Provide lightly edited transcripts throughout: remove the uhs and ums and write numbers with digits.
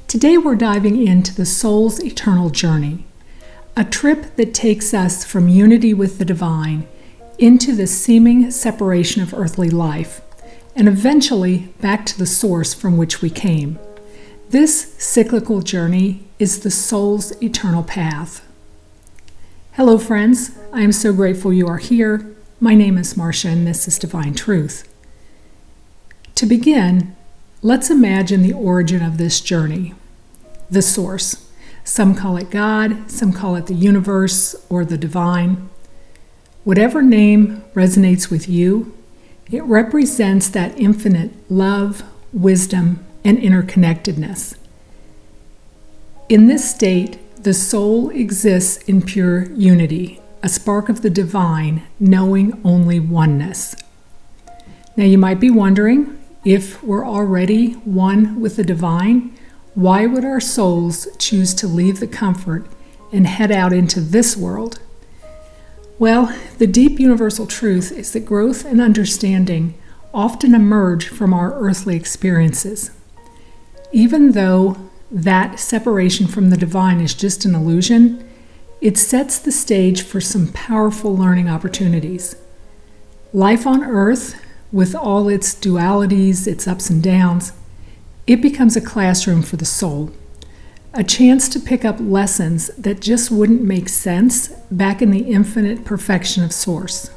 Today we're diving into the soul's eternal journey, a trip that takes us from unity with the divine into the seeming separation of earthly life, and eventually back to the source from which we came. This cyclical journey is the soul's eternal path. Hello friends, I am so grateful you are here. My name is Marcia and this is Divine Truth. To begin, let's imagine the origin of this journey, the source. Some call it God, some call it the universe or the divine. Whatever name resonates with you, it represents that infinite love, wisdom, and interconnectedness. In this state, the soul exists in pure unity, a spark of the divine, knowing only oneness. Now you might be wondering, if we're already one with the divine, why would our souls choose to leave the comfort and head out into this world? Well, the deep universal truth is that growth and understanding often emerge from our earthly experiences. Even though that separation from the divine is just an illusion, it sets the stage for some powerful learning opportunities. Life on earth, with all its dualities, its ups and downs, it becomes a classroom for the soul, a chance to pick up lessons that just wouldn't make sense back in the infinite perfection of Source.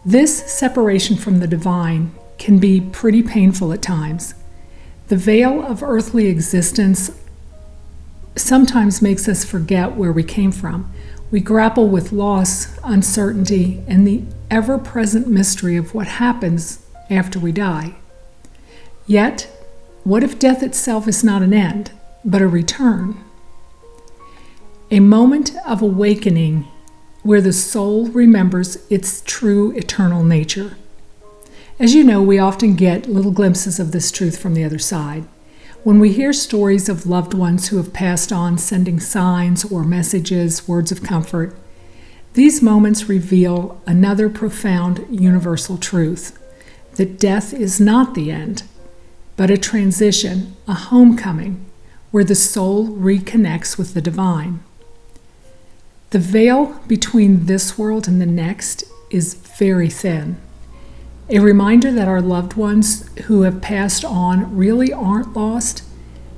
This separation from the divine can be pretty painful at times. The veil of earthly existence sometimes makes us forget where we came from. We grapple with loss, uncertainty, and the ever-present mystery of what happens after we die. Yet, what if death itself is not an end, but a return? A moment of awakening where the soul remembers its true eternal nature. As you know, we often get little glimpses of this truth from the other side. When we hear stories of loved ones who have passed on sending signs or messages, words of comfort, these moments reveal another profound universal truth, that death is not the end, but a transition, a homecoming, where the soul reconnects with the divine. The veil between this world and the next is very thin. A reminder that our loved ones who have passed on really aren't lost.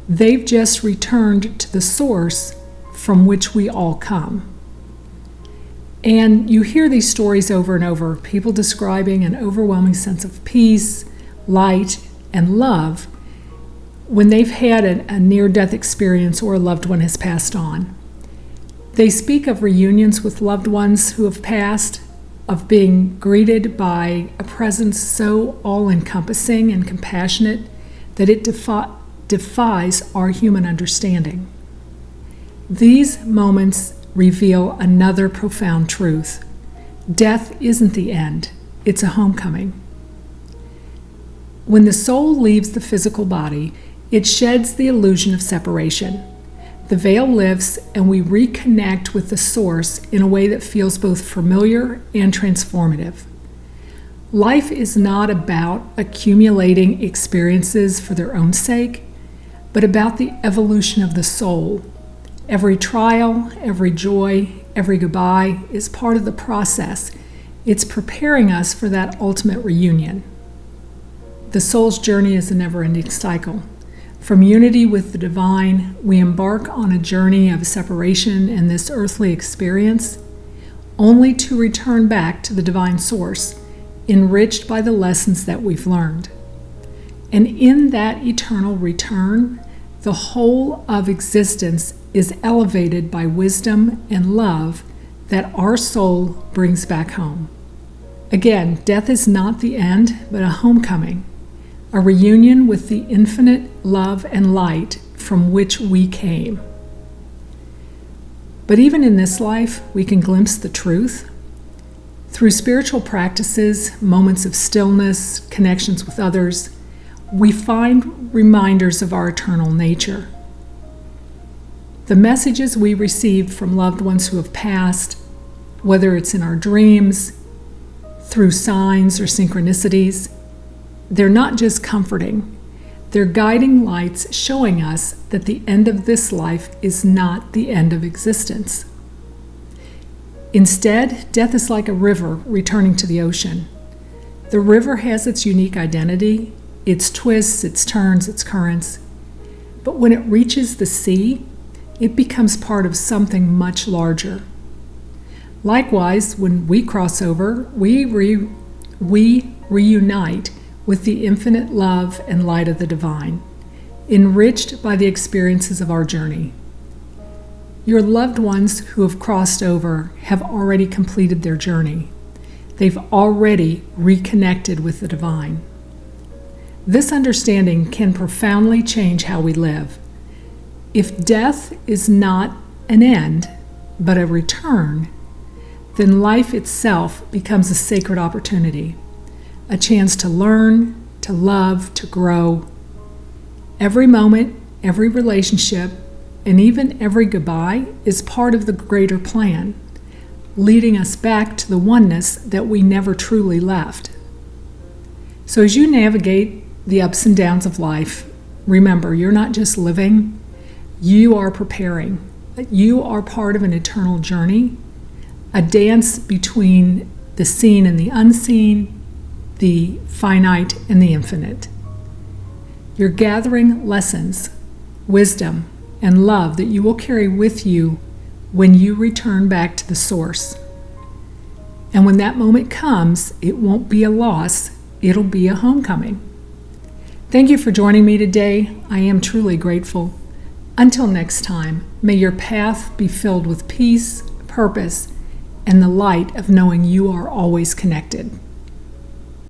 They've just returned to the source from which we all come. And you hear these stories over and over, people describing an overwhelming sense of peace, light, and love when they've had a near-death experience or a loved one has passed on. They speak of reunions with loved ones who have passed, of being greeted by a presence so all-encompassing and compassionate that it defies our human understanding. These moments reveal another profound truth. Death isn't the end, it's a homecoming. When the soul leaves the physical body, it sheds the illusion of separation. The veil lifts and we reconnect with the source in a way that feels both familiar and transformative. Life is not about accumulating experiences for their own sake, but about the evolution of the soul. Every trial, every joy, every goodbye is part of the process. It's preparing us for that ultimate reunion. The soul's journey is a never-ending cycle. From unity with the divine, we embark on a journey of separation in this earthly experience, only to return back to the divine source, enriched by the lessons that we've learned. And in that eternal return, the whole of existence is elevated by wisdom and love that our soul brings back home. Again, death is not the end, but a homecoming, a reunion with the infinite love and light from which we came. But even in this life, we can glimpse the truth. Through spiritual practices, moments of stillness, connections with others, we find reminders of our eternal nature. The messages we received from loved ones who have passed, whether it's in our dreams, through signs or synchronicities, they're not just comforting, They're guiding lights showing us that the end of this life is not the end of existence. Instead, death is like a river returning to the ocean. The river has its unique identity, its twists, its turns, its currents. But when it reaches the sea, it becomes part of something much larger. Likewise, when we cross over, we reunite with the infinite love and light of the divine, enriched by the experiences of our journey. Your loved ones who have crossed over have already completed their journey. They've already reconnected with the divine. This understanding can profoundly change how we live. If death is not an end, but a return, then life itself becomes a sacred opportunity, a chance to learn, to love, to grow. Every moment, every relationship, and even every goodbye is part of the greater plan, leading us back to the oneness that we never truly left. So as you navigate the ups and downs of life, remember, you're not just living, you are preparing. You are part of an eternal journey, a dance between the seen and the unseen, the finite and the infinite. You're gathering lessons, wisdom, and love that you will carry with you when you return back to the source. And when that moment comes, it won't be a loss, it'll be a homecoming. Thank you for joining me today. I am truly grateful. Until next time, may your path be filled with peace, purpose, and the light of knowing you are always connected.